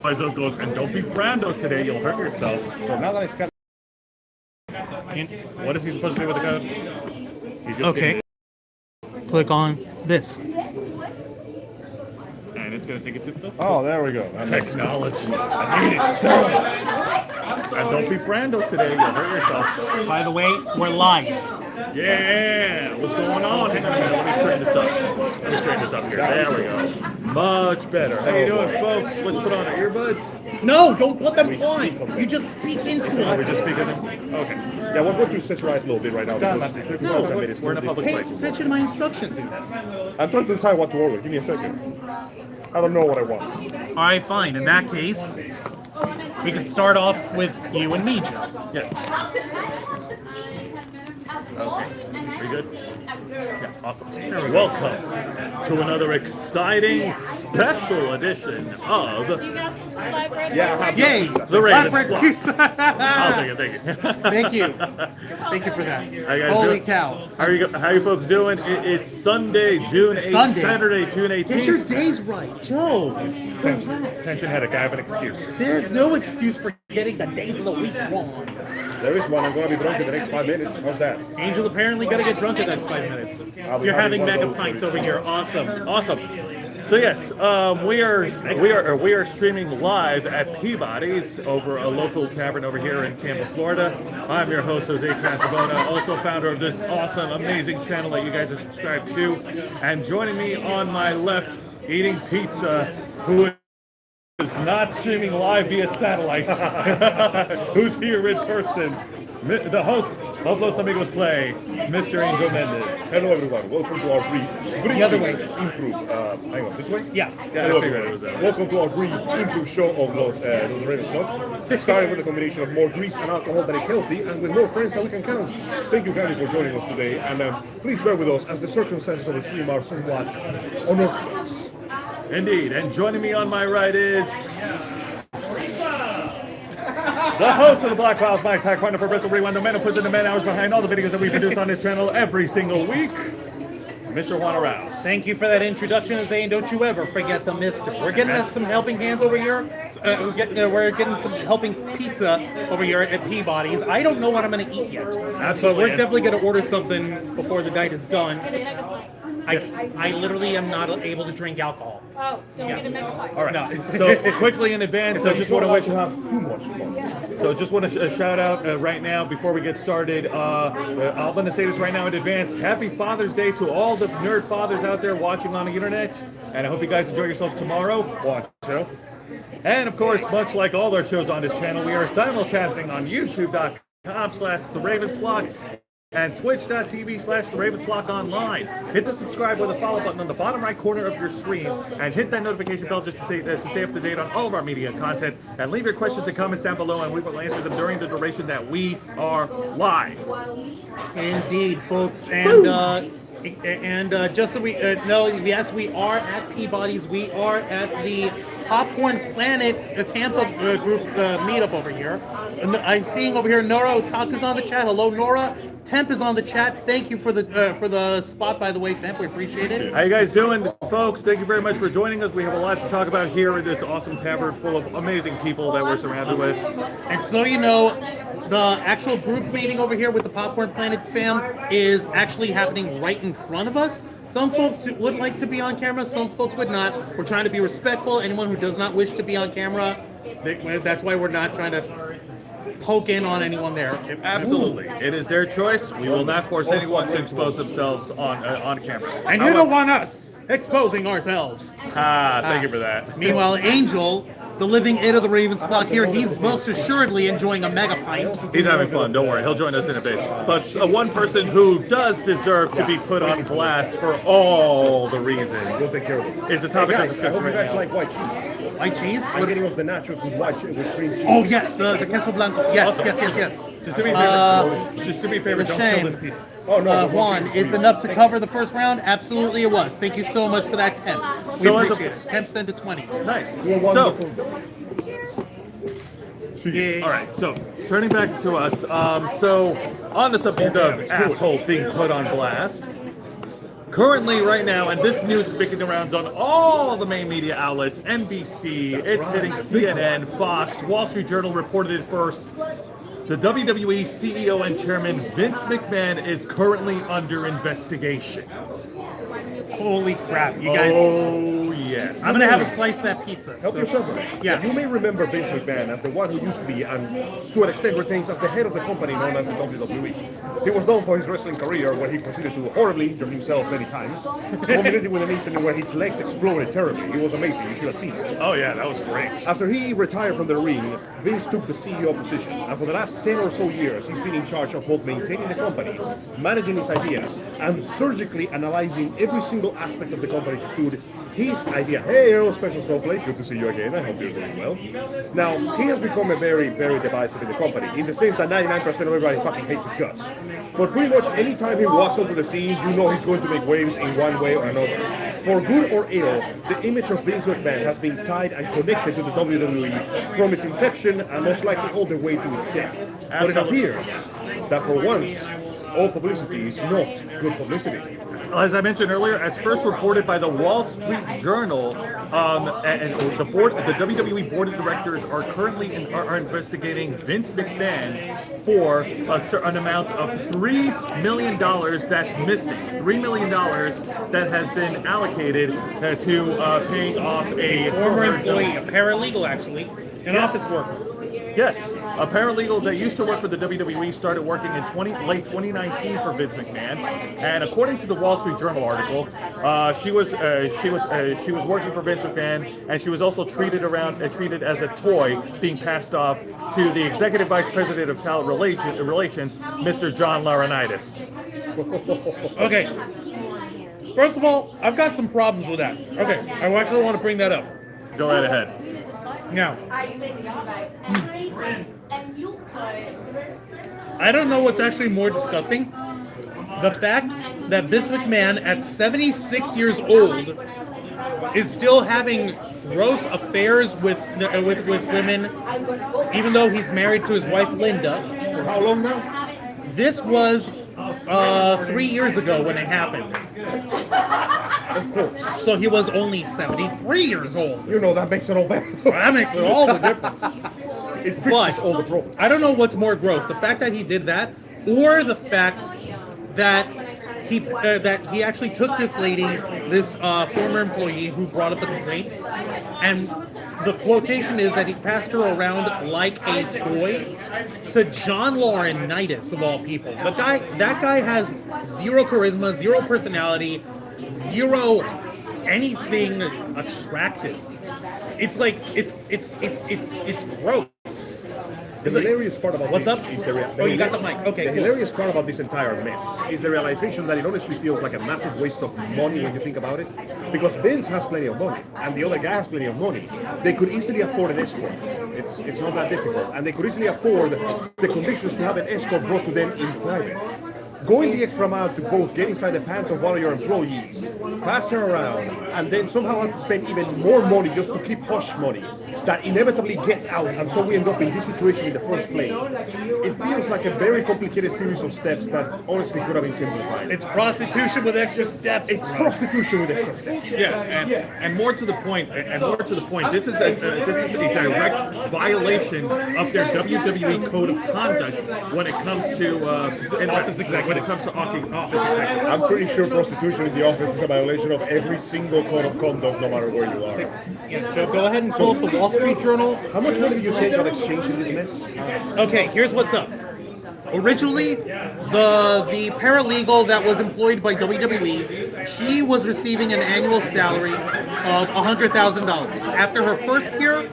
goes, and don't be Brando today, you'll hurt yourself. So now that I scan. What is he supposed to do with the code? He just Click on this. And it's going to take it to the Oh, there we go. technology. I need it. And don't be Brando today, you'll hurt yourself. By the way, we're live. Yeah, what's going on? Hang on a minute, let me straighten this up. Let me straighten this up here. There we go. Much better. How you doing, folks? Let's put on our earbuds. No, don't put them on. You just speak into Oh, we it. just speak of it? Okay. Yeah, we're going to censorize a little bit right now. No, We're in a public Pay place. attention to my instructions. I'm trying to decide what to order. Give me a second. I don't know what I want. All right, fine. In that case, we can start off with you and me, Joe. Yes. Okay. Are you good? Yeah, awesome. Welcome to another exciting special edition of Yay! the Ravens Flatbread Flock. pizza. I'll take it, thank you. Thank you. Thank you for that. How you guys Holy doing? cow. How are you folks doing? It is Sunday, June 8th, Sunday. Saturday, June Get your 18th. days right, Joe. Tension headache, I have an excuse. There's no excuse for getting the days of the week wrong. There is one. I'm going to be drunk in the next 5 minutes. How's that? Angel apparently got to get drunk in the next 5 minutes. You're having mega pints over here. Awesome. Awesome. So yes, we are streaming live at Peabody's over a local tavern over here in Tampa, Florida. I'm your host Jose Casabona, also founder of this awesome, amazing channel that you guys are subscribed to. And joining me on my left, eating pizza, who is not streaming live via satellite, who's here in person, the host of Los Amigos Play, Mr. Angel Mendez. Hello, everyone. Welcome to our brief The other way. improve. Hang on, this way? Yeah. Hello, I figured it everyone. was that way. Welcome to our brief improve show of Los Ravens Flock. Starting with a combination of more grease and alcohol that is healthy, and with more friends that we can count. Thank you kindly for joining us today, and please bear with us as the circumstances of the stream are somewhat unorthodox. Indeed, and joining me on my right is the host of the Black Files, my attack partner for Bristol Rewind, the man who puts in the man hours behind all the videos that we produce on this channel every single week, Mr. Juan Rouse. Thank you for that introduction, Jose, and don't you ever forget the mister. We're getting some helping hands over here. We're getting some helping pizza over here at Peabody's. I don't know what I'm going to eat yet. Absolutely. So we're definitely going to order something before the night is done. I literally am not able to drink alcohol. Oh, don't get a mega pie. All right. No. So quickly in advance, I just want to wish. to have too much fun. So just want to shout out right now before we get started. I'm going to say this right now in advance. Happy Father's Day to all the nerd fathers out there watching on the internet, and I hope you guys enjoy yourselves tomorrow. Watch the show. And of course, much like all our shows on this channel, we are simulcasting on YouTube.com/TheRavensFlock and Twitch.tv/TheRavensFlock online. Hit the subscribe with a follow button on the bottom right corner of your screen, and hit that notification bell just to stay up to date on all of our media content. And leave your questions and comments down below, and we will answer them during the duration that we are live. Indeed, folks, and just so we know, yes, we are at Peabody's. We are at the Popcorn Planet Tampa group meetup over here. And I'm seeing over here Nora Otaku's on the chat. Hello, Nora. Temp is on the chat. Thank you for the spot, by the way, Temp. We appreciate it. How you guys doing, folks? Thank you very much for joining us. We have a lot to talk about here in this awesome tavern full of amazing people that we're surrounded with. And so you know, the actual group meeting over here with the Popcorn Planet fam is actually happening right in front of us. Some folks would like to be on camera, some folks would not. We're trying to be respectful. Anyone who does not wish to be on camera, that's why we're not trying to poke in on anyone there. Absolutely. It is their choice. We will not force anyone to expose themselves on camera. And you don't want us exposing ourselves. Thank you for that. Meanwhile, Angel, the living it of the Ravens flock here, he's most assuredly enjoying a mega pint. He's having fun. Don't worry. He'll join us in a bit. But one person who does deserve to be put on blast for all the reasons We'll take care of it. is the topic Hey of guys, I discussion hope you right guys now. like white cheese. White cheese? I'm getting us the nachos with cream cheese. Oh yes, the queso blanco. Yes, yes, yes, yes. Just do me a favor. Just do me a favor. Don't shame. kill this pizza. Oh no, Juan, it's enough to cover the first round? Absolutely it was. Thank you so much for that 10. We So as a- appreciate it. 10 cent to 20. Nice. You're So, wonderful. all right. So, turning back to us. So, on the subject of assholes being put on blast, Currently, right now, and this news is making the rounds on all the main media outlets, NBC, it's hitting CNN, Fox, Wall Street Journal reported it first. The WWE CEO and Chairman Vince McMahon is currently under investigation. Holy crap, you guys. Oh, yes. I'm going to have a slice of that pizza. Help yourself with that. Yeah. You may remember Vince McMahon as the one who used to be, and to an extent retains as the head of the company known as the WWE. He was known for his wrestling career, where he proceeded to horribly injure himself many times, culminating with an incident where his legs exploded terribly. It was amazing. You should have seen it. Oh, yeah, that was great. After he retired from the ring, Vince took the CEO position, and for the last 10 or so years, he's been in charge of both maintaining the company, managing its ideas, and surgically analyzing every single aspect of the company to suit his idea. Hey, hello, Special Snowflake. Good to see you again. I hope you're doing well. Now, he has become a very, very divisive in the company, in the sense that 99% of everybody fucking hates his guts. But pretty much any time he walks onto the scene, you know he's going to make waves in one way or another. For good or ill, the image of Vince McMahon has been tied and connected to the WWE from its inception and most likely all the way to its death. But it appears that for once, all publicity is not good publicity. As I mentioned earlier, as first reported by the Wall Street Journal, and the WWE Board of Directors are currently are investigating Vince McMahon for an amount of $3 million that's missing. $3 million that has been allocated to paying off a Former employee, a paralegal actually, an office worker. Yes, a paralegal that used to work for the WWE started working in late 2019 for Vince McMahon, and according to the Wall Street Journal article, she was working for Vince McMahon, and she was also treated as a toy, being passed off to the Executive Vice President of Talent Relations, Mr. John Laurinaitis. Okay. First of all, I've got some problems with that. Okay, I actually want to bring that up. Go right ahead. Now, I don't know what's actually more disgusting. The fact that Vince McMahon, at 76 years old, is still having gross affairs with women, even though he's married to his wife Linda. For how long now? This was 3 years ago when it happened. Of course. So he was only 73 years old. You know, that makes it all better. That makes all the difference. It fixes all the problems. I don't know what's more gross, the fact that he did that, or the fact that he actually took this lady, this former employee who brought up the complaint, and the quotation is that he passed her around like a toy to John Laurinaitis, of all people. That guy has zero charisma, zero personality, zero anything attractive. It's like it's gross. The hilarious part about What's this up? is the Oh, you got the mic. Okay, The cool. hilarious part about this entire mess is the realization that it honestly feels like a massive waste of money when you think about it. Because Vince has plenty of money, and the other guy has plenty of money. They could easily afford an escort. It's not that difficult, and they could easily afford the conditions to have an escort brought to them in private. Going the extra mile to both get inside the pants of one of your employees, pass her around, and then somehow have to spend even more money just to keep hush money that inevitably gets out, and so we end up in this situation in the first place. It feels like a very complicated series of steps that honestly could have been simplified. It's prostitution with extra steps. It's prostitution with extra steps. Yeah, and more to the point, this is a direct violation of their WWE code of conduct when it comes to an office executive. When it comes to office executive. I'm pretty sure prostitution in the office is a violation of every single code of conduct, no matter where you are. Yeah, so go ahead and pull up the Wall Street Journal. How much money did you say got exchanged in this mess? Okay, here's what's up. Originally, the paralegal that was employed by WWE, she was receiving an annual salary of $100,000. After her first year,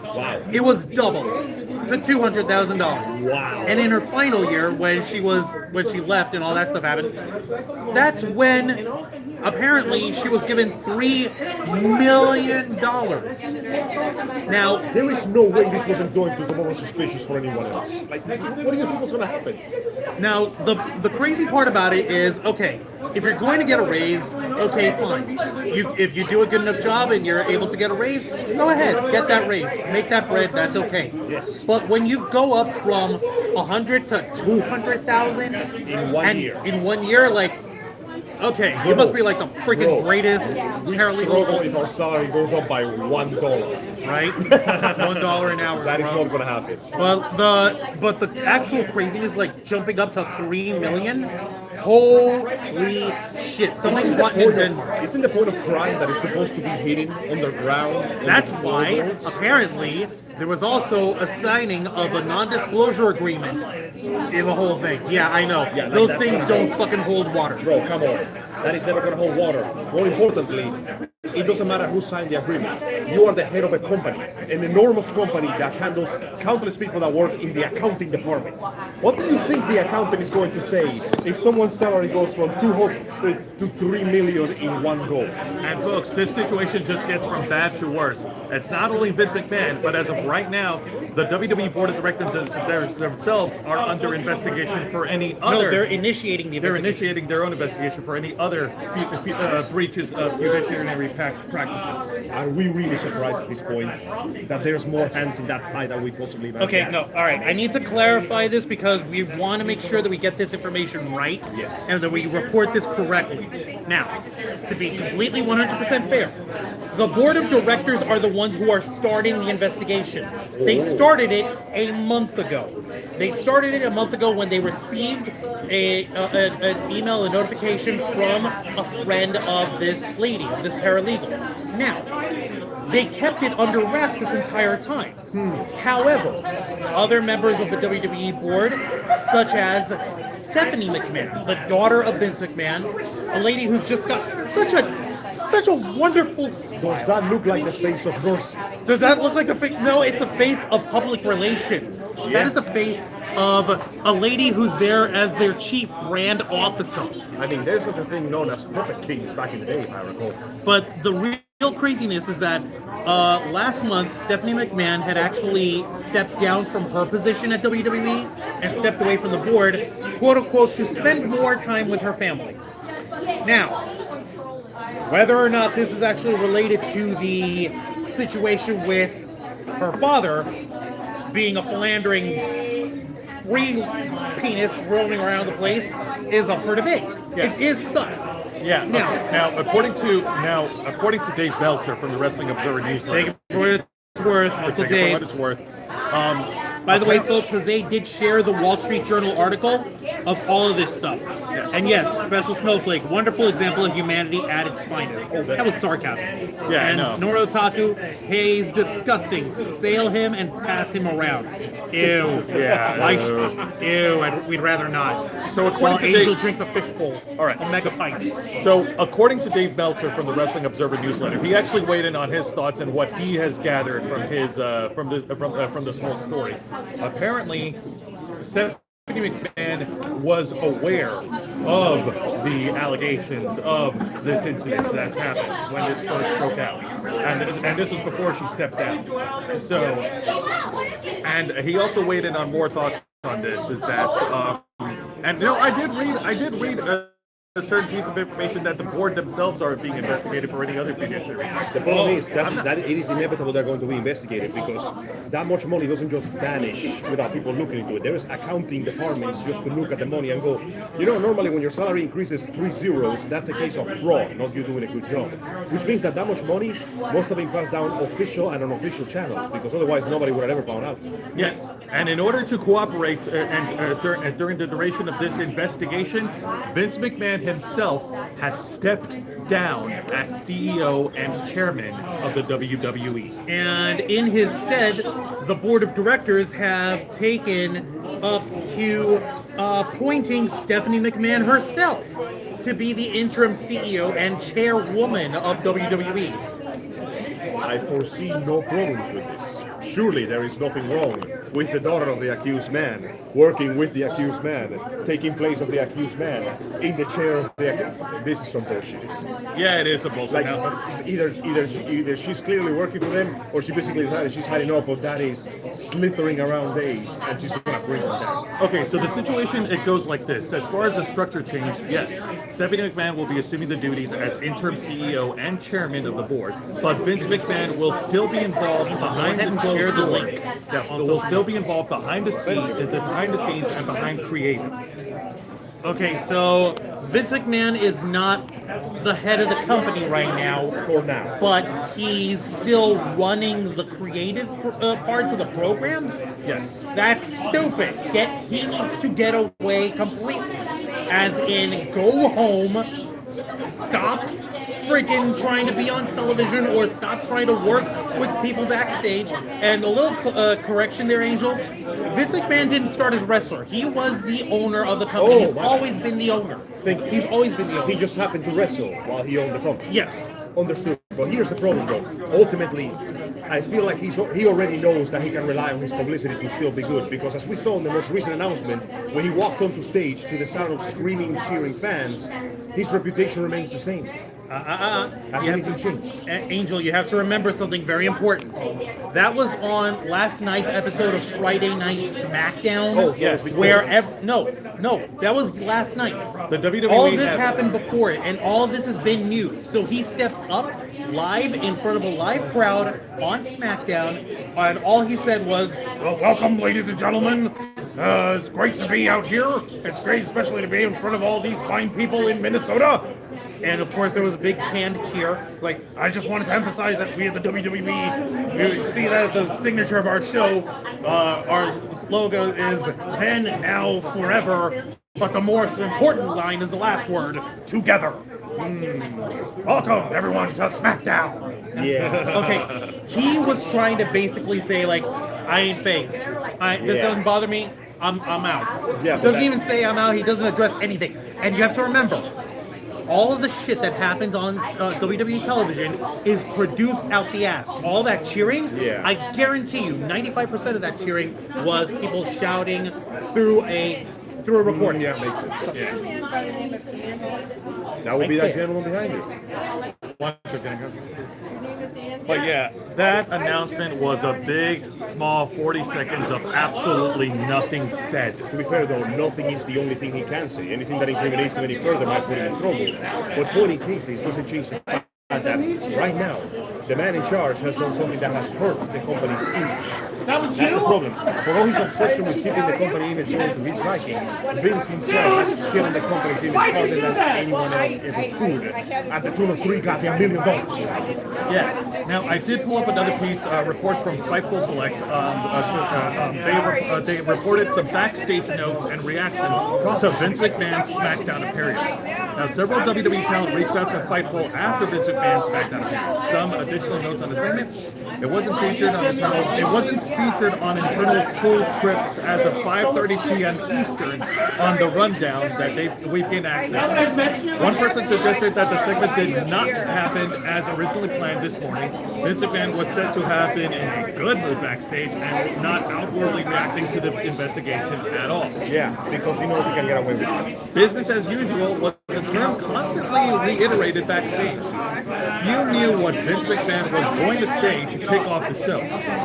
it was doubled to $200,000. Wow. And in her final year, when she left and all that stuff happened, that's when apparently she was given $3 million. Now, there is no way this wasn't going to come over suspicious for anyone else. Like, what do you think was going to happen? Now, the crazy part about it is, okay, if you're going to get a raise, okay, fine. If you do a good enough job and you're able to get a raise, go ahead, get that raise, make that bread, that's okay. Yes. But when you go up from 100 to 200,000 In 1 year. in 1 year, like, Okay, you must be like the freaking greatest We paralegal, struggle if our salary goes up by $1. right? $1 an hour. That is bro. not going to happen. But the actual craziness, like jumping up to 3 million. Holy shit! Something's rotten in Denmark. Isn't the point of crime that is supposed to be hidden underground? That's why, apparently, there was also a signing of a non-disclosure agreement in the whole thing. Yeah, I know. Yeah, those that's things gonna don't hold. fucking hold water. Bro, come on. That is never going to hold water. More importantly, it doesn't matter who signed the agreement. You are the head of a company, an enormous company that handles countless people that work in the accounting department. What do you think the accountant is going to say if someone's salary goes from 200 to 3 million in one go? And folks, this situation just gets from bad to worse. It's not only Vince McMahon, but as of right now, the WWE Board of Directors themselves are under investigation for any other. No, they're initiating the They're investigation. initiating their own investigation for any other breaches of judiciary practices. Are we really surprised at this point that there's more hands in that pie than we possibly imagine? Okay, no, all right. I need to clarify this because we want to make sure that we get this information right. Yes. And that we report this correctly. Now, to be completely 100% fair, the board of directors are the ones who are starting the investigation. They started it a month ago. They started it a month ago when they received an email, a notification from a friend of this lady, of this paralegal. Now, they kept it under wraps this entire time. However, other members of the WWE board, such as Stephanie McMahon, the daughter of Vince McMahon, a lady who's just got such a wonderful smile. Does that look like the face of Mercy? Does that look like the face? No, it's the face of public relations. That is the face of a lady who's there as their chief brand officer. I mean, there's such a thing known as puppet kings back in the day, if I recall. But the real craziness is that last month, Stephanie McMahon had actually stepped down from her position at WWE and stepped away from the board, quote unquote, to spend more time with her family. Now, whether or not this is actually related to the situation with her father being a philandering free penis rolling around the place is up for debate. Yeah. It is sus. Yeah. Now, According to Dave Belcher from the Wrestling Observer newsletter, take it for what it's worth, Uncle take it for Dave. what it's worth. By the way, folks, Jose did share the Wall Street Journal article of all of this stuff. And yes, Special Snowflake, wonderful example of humanity at its finest. That was sarcasm. Yeah, I and know. Norotaku, he's disgusting. Sail him and pass him around. Ew. Yeah. Ew, we'd rather not. So according While to Angel Dave- drinks a fishbowl. All right. A mega pint. So, according to Dave Belcher from the Wrestling Observer newsletter, he actually weighed in on his thoughts and what he has gathered from his from this whole story. Apparently, Stephanie McMahon was aware of the allegations of this incident that's happened when this first broke out, and this was before she stepped down. So, and he also weighed in on more thoughts on this. Is that and you know, I did read a certain piece of information that the board themselves are being investigated for any other fiduciary. The problem is that it is inevitable they're going to be investigated because that much money doesn't just vanish without people looking into it. There is accounting departments just to look at the money and go, you know, normally when your salary increases 3 zeros, that's a case of fraud, not you doing a good job. Which means that much money must have been passed down official and unofficial channels because otherwise nobody would have ever found out. Yes, and in order to cooperate during the duration of this investigation, Vince McMahon himself has stepped down as CEO and chairman of the WWE. And in his stead, the board of directors have taken up to appointing Stephanie McMahon herself to be the interim CEO and chairwoman of WWE. I foresee no problems with this. Surely there is nothing wrong with the daughter of the accused man working with the accused man, taking place of the accused man in the chair of the accused. This is some bullshit. Yeah, it is a bullshit. Like Now, either she's clearly working for them, or she basically decided she's hiding up, but that is slithering around days, and she's gonna bring them down. okay, so the situation, it goes like this. As far as the structure change, yes, Stephanie McMahon will be assuming the duties as interim CEO and chairman of the board, but Vince McMahon will still be involved behind the closed share the door. link. Yeah, will still be involved behind the scenes and behind creative. Okay, so Vince McMahon is not the head of the company right now, For now. but he's still running the creative parts of the programs. Yes. That's stupid. He needs to get away completely. As in, go home, stop freaking trying to be on television, or stop trying to work with people backstage. And a little correction there, Angel. Vince McMahon didn't start as wrestler. He was the owner of the company. Oh, He's wow. always been the owner. He's always been the owner. He just happened to wrestle while he owned the company. Yes. Understood. But here's the problem, though. Ultimately, I feel like he already knows that he can rely on his publicity to still be good. Because as we saw in the most recent announcement, when he walked onto stage to the sound of screaming, cheering fans, his reputation remains the same. Has anything changed? Angel, you have to remember something very important. That was on last night's episode of Friday Night SmackDown. Oh, yes. Where no, that was last night. The WWE All this had- happened before it, and all this has been news. So he stepped up live in front of a live crowd on SmackDown, and all he said was, Well, welcome, ladies and gentlemen. It's great to be out here. It's great, especially to be in front of all these fine people in Minnesota. and of course there was a big canned cheer. Like, I just wanted to emphasize that we at the WWE, you see that the signature of our show, our logo is then, now, forever. But the more important line is the last word, together. Welcome, everyone, to SmackDown. Yeah. Okay, he was trying to basically say, like, I ain't phased. This doesn't bother me. I'm out. Yeah, but doesn't that- even say I'm out. He doesn't address anything. And you have to remember, all of the shit that happens on WWE television is produced out the ass. All that cheering, Yeah. I guarantee you, 95% of that cheering was people shouting through a recording. Yeah, makes sense. Is your man by the name of Andy? That would be that gentleman behind you. One second. His name is Andy? But yeah, that announcement was a big, small 40 seconds of absolutely nothing said. To be fair though, nothing is the only thing he can say. Anything that incriminates him any further might put him in trouble. But point in case this doesn't change the fact that right now, the man in charge has done something that has hurt the company's image. That's the problem. For all his obsession with keeping the company image going to his liking, Vince himself has shit on the company's image harder than anyone else ever could. At the tune of $3 goddamn million. Yeah. Now, I did pull up another piece, report from Fightful Select. They reported some backstage notes and reactions to Vince McMahon's SmackDown appearance. Now, several WWE talent reached out to Fightful after Vince McMahon's SmackDown appearance. Some additional notes on the segment. It wasn't featured on internal full scripts as of 5:30 p.m. Eastern on the rundown that we've gained access to. One person suggested that the segment did not happen as originally planned this morning. Vince McMahon was said to have been in a good mood backstage and not outwardly reacting to the investigation at all. Yeah, because he knows he can get away with it. Business as usual was a term constantly reiterated backstage. Few knew what Vince McMahon was going to say to kick off the show.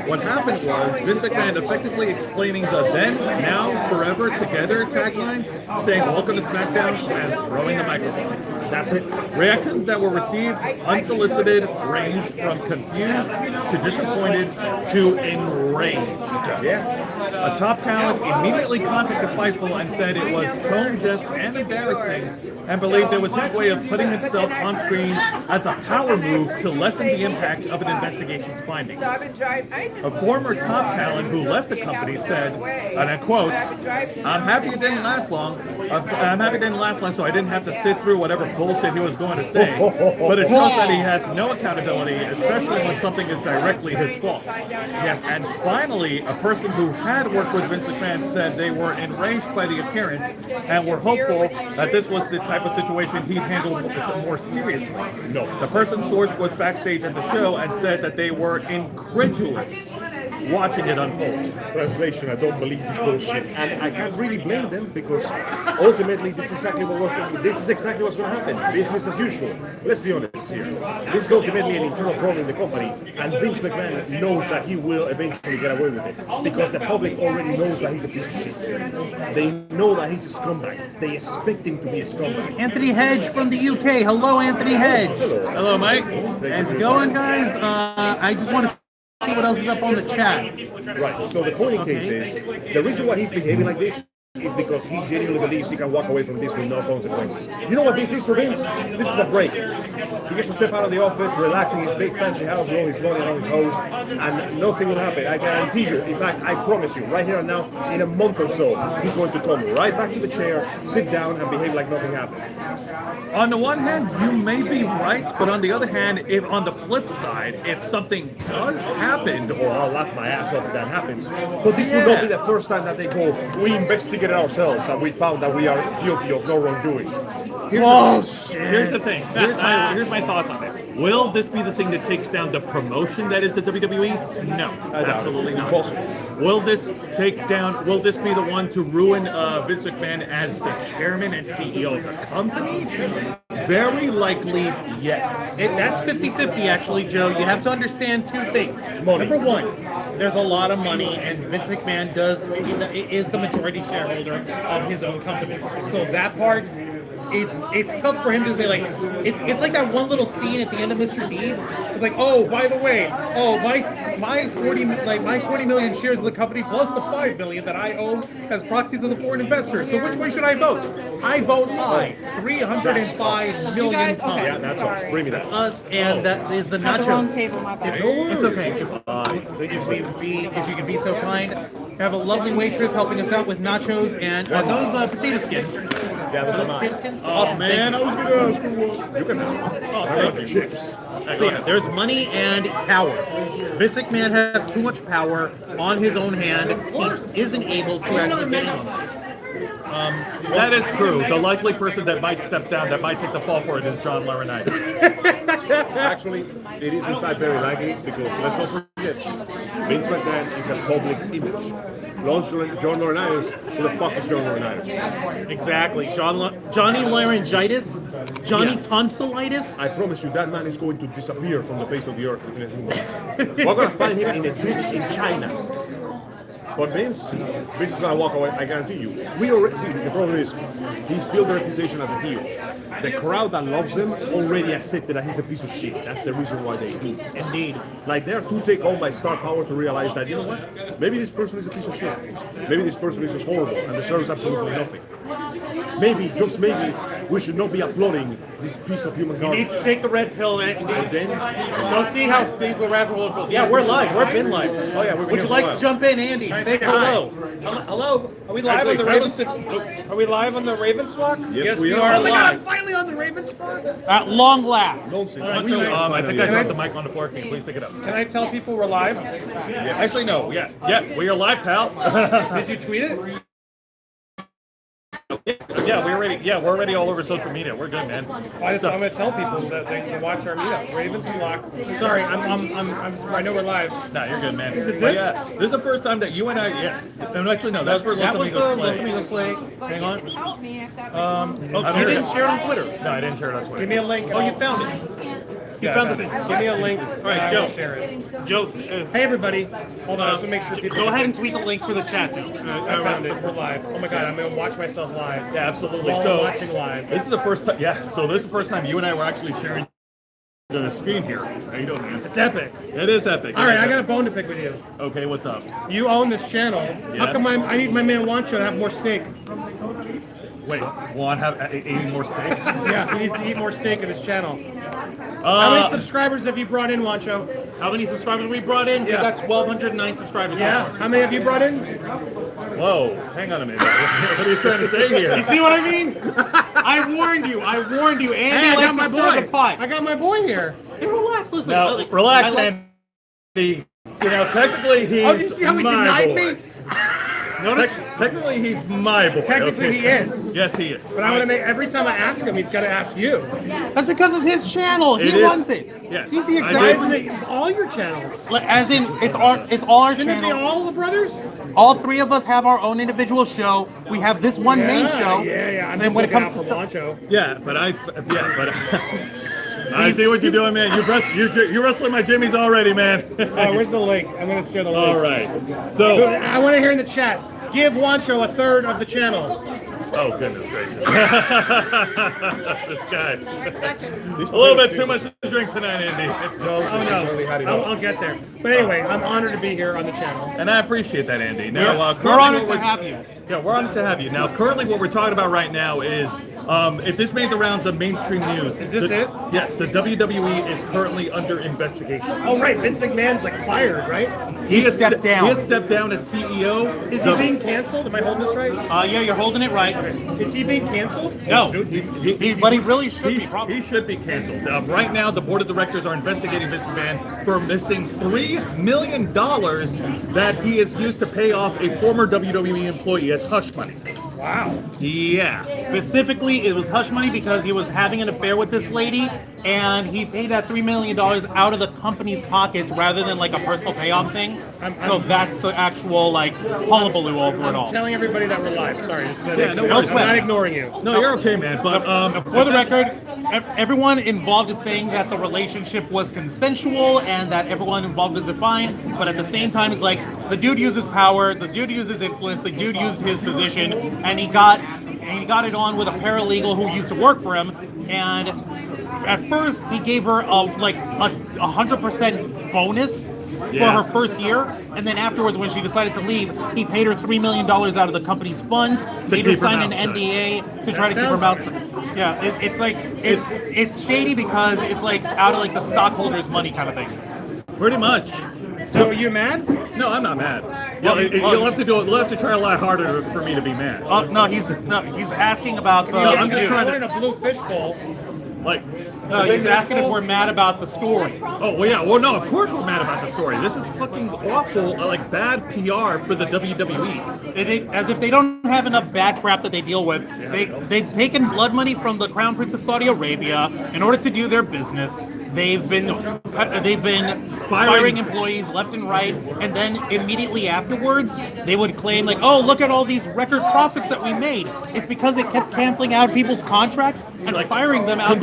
What happened was Vince McMahon effectively explaining the then, now, forever, together tagline, saying welcome to SmackDown and throwing the microphone. That's it. Reactions that were received unsolicited ranged from confused to disappointed to enraged. Yeah. A top talent immediately contacted Fightful and said it was tone deaf and embarrassing and believed it was his way of putting himself on screen as a power move to lessen the impact of an investigation's findings. A former top talent who left the company said, and I quote, I'm happy it didn't last long. I'm happy it didn't last long so I didn't have to sit through whatever bullshit he was going to say. But it shows that he has no accountability, especially when something is directly his fault. Yeah. And finally, a person who had worked with Vince McMahon said they were enraged by the appearance and were hopeful that this was the type of situation he'd handle more seriously. No. The person's source was backstage at the show and said that they were incredulous watching it unfold. Translation, I don't believe this bullshit. And I can't really blame them because ultimately this is exactly what's going to happen. Business as usual. Let's be honest here. This is ultimately an internal problem in the company and Vince McMahon knows that he will eventually get away with it because the public already knows that he's a piece of shit. They know that he's a scumbag. They expect him to be a scumbag. Anthony Hedge from the UK. Hello, Anthony Hedge. Hello, Mike. How's it going, guys? I just want to see what else is up on the chat. Right. So the point in case is the reason why he's behaving like this is because he genuinely believes he can walk away from this with no consequences. You know what this is for Vince? This is a break. He gets to step out of the office, relax in his big fancy house with all his money and all his hoes, and nothing will happen. I guarantee you. In fact, I promise you, right here and now, in a month or so, he's going to come right back to the chair, sit down, and behave like nothing happened. On the one hand, you may be right, but on the other hand, if on the flip side, if something does happen, Or I'll laugh my ass off if that happens. But this will not be the first time that they go, we investigated ourselves and we found that we are guilty of no wrongdoing. here's the thing. Here's my thoughts on this. Will this be the thing that takes down the promotion that is the WWE? No, absolutely not. Impossible. Will this be the one to ruin Vince McMahon as the chairman and CEO of the company? Very likely, yes. That's 50-50 actually, Joe. You have to understand two things. Money. Number one, there's a lot of money, and Vince McMahon is the majority shareholder of his own company. So that part, it's tough for him to say, like, it's like that one little scene at the end of Mr. Deeds. It's like, oh, by the way, my 20 million shares of the company plus the 5 million that I own as proxies of the foreign investors. So which way should I vote? I vote aye. 305 million guys, times. okay. Yeah, that's Sorry. us. Bring me that. Us, and that is the At the wrong nachos. table, my bad. It's okay. If you could be so kind, have a lovely waitress helping us out with nachos and are those potato skins? Yeah, that's Those mine. potato skins? Oh Awesome, man, I thank was gonna ask for one. You can have. Oh, I thank like you. chips. you. So yeah, there's money and power. Vince McMahon has too much power on his own hand. He isn't able to actually get in on this. That is true. The likely person that might step down, that might take the fall for it, is John Laurinaitis. Actually, it is in fact very likely because let's not forget, Vince McMahon is a public image. John Laurinaitis, who the fuck is John Laurinaitis? Exactly. Johnny Laryngitis, Johnny Tonsillitis. I promise you that man is going to disappear from the face of the earth within a few months. We're going to find him in a ditch in China. But Vince is going to walk away, I guarantee you. We already see, the problem is, he's built a reputation as a heel. The crowd that loves him already accepted that he's a piece of shit. That's the reason why they do. Indeed. Like, they're too take home by star power to realize that, you know what? Maybe this person is a piece of shit. Maybe this person is just horrible and deserves absolutely nothing. Maybe, just maybe, we should not be applauding this piece of human He garbage. needs to take the red pill and then, go see how things will rabbit hole goes. Yeah, we're live. We're been live. Oh yeah, we're Would you like to jump in, Andy? Say hello. Hello. Are we live on the Ravens? Are we live on the Ravens flock? yes, we we are are. live. Finally on the Ravens flock. At long last. Nonsense. I think I dropped the mic on the floor. Can you please pick it up? Can I tell people we're live? Actually, no. Yeah, we are live, pal. Did you tweet it? Yeah, we're already all over social media. We're good, man. I'm gonna tell people that they can watch our meetup. Ravens flock. Sorry, I know we're live. Nah, you're good, man. Is it But this? yeah, this is the first time that you and I, yes. And actually, no, that's for That Los was the Amigos Los Play. Amigos Play. Hang on. Help me. I've got Oh, you didn't share it on Twitter. No, I didn't share it on Twitter. Give me a link. Oh, you found it. You Yeah, found the I thing. Give me a link. All right, Joe. Share it. Joe, Hey everybody. Hold on. I just want to make sure people. go ahead and tweet the link for the chat. I found it. We're live. Oh my god, I'm gonna watch myself live. Yeah, absolutely. While So I'm watching live. this is the first time. Yeah, so this is the first time you and I were actually sharing the screen here. How you doing, man? It's epic. It is epic. All right, I got a bone to pick with you. Okay, what's up? You own this channel. How Yes. come I need my man Wancho to have more steak? Wait, Juan eating more steak? Yeah, he needs to eat more steak in his channel. How many Uh, subscribers have you brought in, Wancho? How many subscribers we brought in? Yeah. We got 1,209 subscribers. Yeah. How many have you brought in? whoa, hang on a minute. What are you trying to say here? You see what I mean? I warned you. Andy Hey, I got likes my to stir the boy. pot. I got my boy here. Hey, relax. Listen. Now, like- relax, I like- Andy. You know, technically he's Oh, you see how he my denied boy. me? Notice, Technically he's my boy. Technically okay? he is. Yes, he is. But I want to make every time I ask him, he's got to ask you. that's because it's his channel. He It is- runs it. yes. He's the I Why executive. isn't it all your channels? As in, it's all our Shouldn't it be channel. all the brothers? All three of us have our own individual show. We have this one main show. Yeah. I'm And then just when it looking comes out to for stuff, Wancho. Yeah, but I see what you're doing, man. You're wrestling my jimmies already, man. Oh, where's the link? I'm going to share the link. All right. So I want to hear in the chat. Give Wancho a third of the channel. Oh, goodness gracious. This guy. A little bit too much to drink tonight, Andy. No, she's only had enough. I'll get there. But anyway, I'm honored to be here on the channel. And I appreciate that, Andy. Now, We're honored to have you. Yeah, we're honored to have you. Now, currently what we're talking about right now is, if this made the rounds of mainstream news. Is this it? Yes, the WWE is currently under investigation. Oh, right. Vince McMahon's like fired, right? He has stepped down. He has stepped down as CEO. Is he being canceled? Am I holding this right? Yeah, you're holding it right. Is he being canceled? No, but he really should He, be. Probably. he should be canceled. Right now, the board of directors are investigating Vince McMahon for missing $3 million that he has used to pay off a former WWE employee as hush money. Wow. Yeah. Specifically, it was hush money because he was having an affair with this lady, and he paid that $3 million out of the company's pockets rather than like a personal payoff thing. So that's the actual like hullabaloo over it all. I'm telling everybody that we're live. Sorry, just no I'm worries. not ignoring you. No, you're okay, man. But For the record, everyone involved is saying that the relationship was consensual and that everyone involved is fine, but at the same time, it's like the dude uses power, the dude uses influence, the dude used his position, and he got it on with a paralegal who used to work for him. And at first, he gave her a 100% bonus for her first year, and then afterwards, when she decided to leave, he paid her $3 million out of the company's funds, made her keep her sign an mouth shut. NDA to try to keep her mouth shut. Yeah, it's like it's shady because it's like out of like the stockholders' money kind of thing. pretty much. So are you mad? No, I'm not mad. Well, you'll have to do it. You'll have to try a lot harder for me to be mad. No, he's asking about the. I'm just You're trying to- in a blue fishbowl. Like, he's asking if we're mad about the story. oh well, yeah. Well, no, of course we're mad about the story. This is fucking awful, like bad PR for the WWE. As if they don't have enough bad crap that they deal with. They've taken blood money from the Crown Prince of Saudi Arabia in order to do their business. They've been firing employees left and right, and then immediately afterwards they would claim like, oh, look at all these record profits that we made. It's because they kept canceling out people's contracts and firing them out.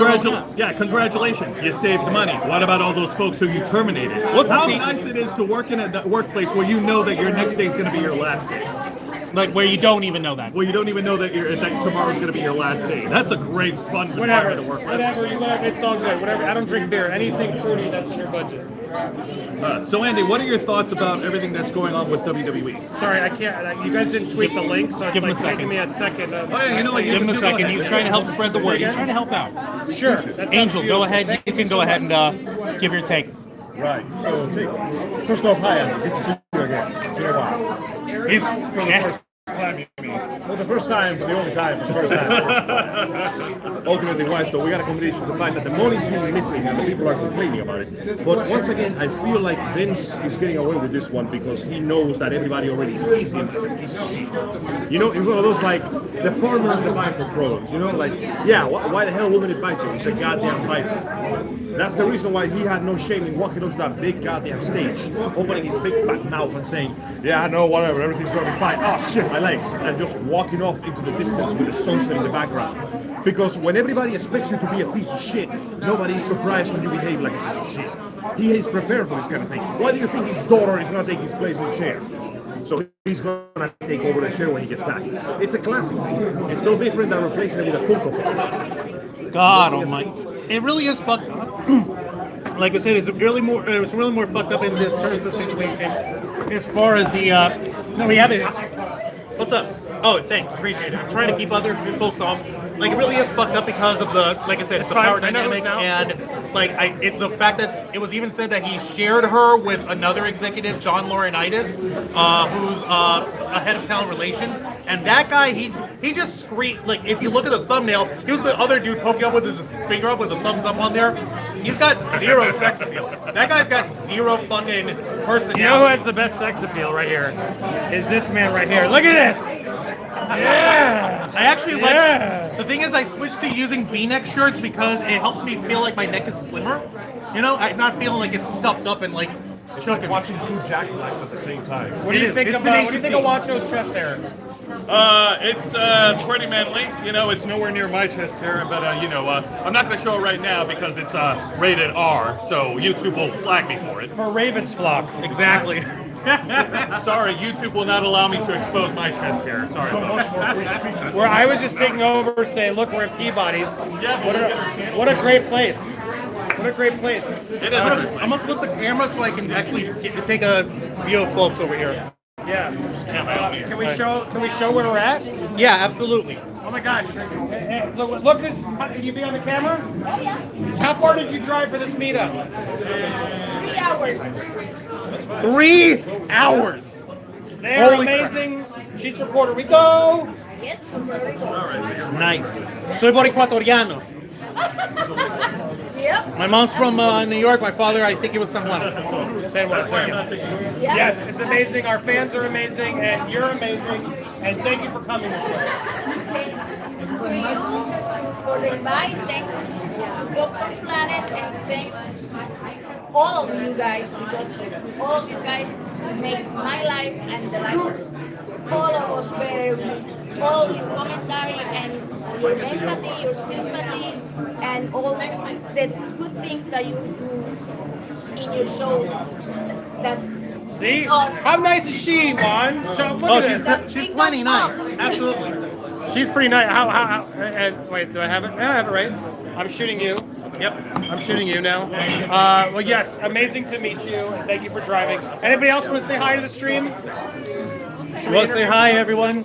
Yeah, congratulations. You saved money. What about all those folks who you terminated? Look how nice it is to work in a workplace where you know that your next day is going to be your last day. Like where you don't even know that. Well, you don't even know that tomorrow's going to be your last day. That's a great, fun environment to work with. Whatever, it's all good. Whatever. I don't drink beer. Anything fruity that's in your budget. So, Andy, what are your thoughts about everything that's going on with WWE? Sorry, I can't. You guys didn't tweet the link, so it's Give him like a second. taking me a second. Oh, yeah, you know what? Give him a Go second. ahead. He's trying to help spread the word. He's trying to help out. Sure. That sounds Angel, go beautiful. ahead. Thank You can go ahead and give your take. Right. So, first off, hi, it's good to see you again. It's been a while. He's For the first time, you mean? For the first time, but the only time, for the first time. Ultimately, wise though, we got a combination of the fact that the money's been missing and the people are complaining about it. But once again, I feel like Vince is getting away with this one because he knows that everybody already sees him as a piece of shit. You know, it's one of those like the farmer and the biker problems. You know, like, yeah, why the hell wouldn't it bite you? It's a goddamn viper. That's the reason why he had no shame in walking onto that big goddamn stage, opening his big fat mouth and saying, yeah, I know, whatever, everything's gonna be fine. Oh shit, my legs. And just walking off into the distance with the sunset in the background. Because when everybody expects you to be a piece of shit, nobody is surprised when you behave like a piece of shit. He is prepared for this kind of thing. Why do you think his daughter is gonna take his place in the chair? So he's gonna take over the chair when he gets back. It's a classic thing. It's no different than replacing it with a Funko Pop. God almighty. It really is fucked up. Like I said, it's really more fucked up in this terms of situation. As far as the no, we haven't. What's up? Oh, thanks, appreciate it. I'm trying to keep other folks off. Like, it really is fucked up because of the, like I said, it's a power dynamic, and like the fact that it was even said that he shared her with another executive, John Laurinaitis, who's a head of talent relations, and that guy, he just screamed. Like, if you look at the thumbnail, he was the other dude poking up with his finger up with a thumbs up on there. He's got zero sex appeal. That guy's got zero fucking personality. You know who has the best sex appeal right here? Is this man right here. Look at this! Yeah! I actually like. The thing is, I switched to using V-neck shirts because it helps me feel like my neck is slimmer. You know, I'm not feeling like it's stuffed up and like. It's like watching two Jack Blacks at the same time. What do you think of Wacho's chest hair? It's pretty manly. You know, it's nowhere near my chest hair, but I'm not going to show it right now because it's rated R, so YouTube will flag me for it. For Raven's flock. Exactly. Sorry, YouTube will not allow me to expose my chest here. Sorry. So much more free speech. Where I was just taking over saying, look, we're at Peabody's. Yeah, What a great place. What a great place. It is a great place. I'm gonna flip the camera so I can actually take a view of folks over here. Yeah. Yeah, by all means. Can we show where we're at? Yeah, absolutely. Oh my gosh. Hey, look this. Can you be on the camera? How far did you drive for this meetup? 3 hours. 3 hours. They're Holy crap. amazing. She's from Puerto Rico. Yes, from Puerto Rico. Nice. Soy boricuatoriano. Yep. My mom's from New York. My father, I think it was San Juan. Say what? Yeah. Yes, it's amazing. Our fans are amazing, and you're amazing. And thank you for coming this way. Thanks to you for the invite. Thanks to Go for the Planet, and thanks all of you guys, because all of you guys make my life and the life of all of us better with all your commentary and your empathy, your sympathy, and all the good things that you do in your show. That See? us. How nice is she, Juan? So, look Oh, at this. she's plenty nice. Absolutely. She's pretty nice. How and wait, do I have it? I have it right. I'm shooting you. Yep. I'm shooting you now. Well, yes, amazing to meet you, and thank you for driving. Anybody else want to say hi to the stream? Well, say hi, everyone.